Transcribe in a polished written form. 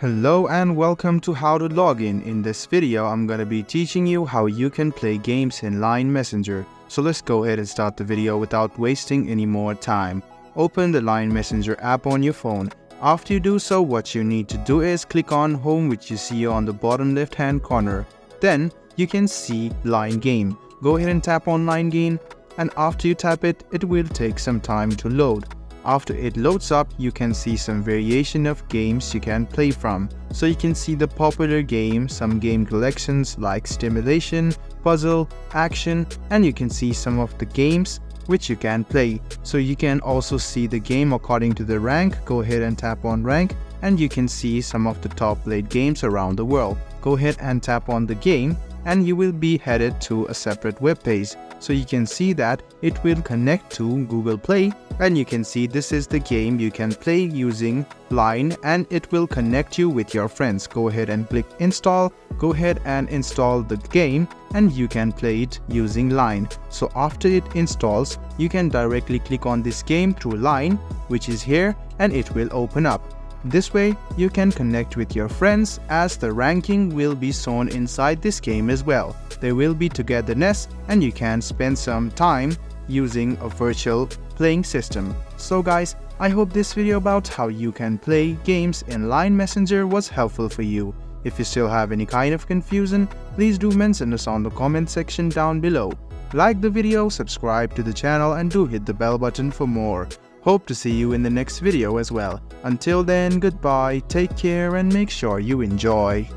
Hello and welcome to How to Log In. In this video, I'm gonna be teaching you how you can play games in Line Messenger. So let's go ahead and start the video without wasting any more time. Open the Line Messenger app on your phone. After you do so, what you need to do is click on Home, which you see on the bottom left hand corner. Then you can see Line Game. Go ahead and tap on Line Game, and after you tap it, it will take some time to load. After it loads up, you can see some variation of games you can play from. So you can see the popular games, some game collections like Stimulation, Puzzle, Action, and you can see some of the games which you can play. So you can also see the game according to the rank. Go ahead and tap on Rank, and you can see some of the top played games around the world. Go ahead and tap on the game, and you will be headed to a separate web page. So you can see that it will connect to Google Play, and you can see this is the game you can play using Line, and it will connect you with your friends. Go ahead and click install. Go ahead and install the game, and you can play it using Line. So after it installs, you can directly click on this game through Line, which is here, and it will open up. This way, you can connect with your friends, as the ranking will be shown inside this game as well. There will be togetherness, and you can spend some time using a virtual playing system. So guys, I hope this video about how you can play games in Line Messenger was helpful for you. If you still have any kind of confusion, please do mention us on the comment section down below. Like the video, subscribe to the channel, and do hit the bell button for more. Hope to see you in the next video as well. Until then, goodbye, take care, and make sure you enjoy.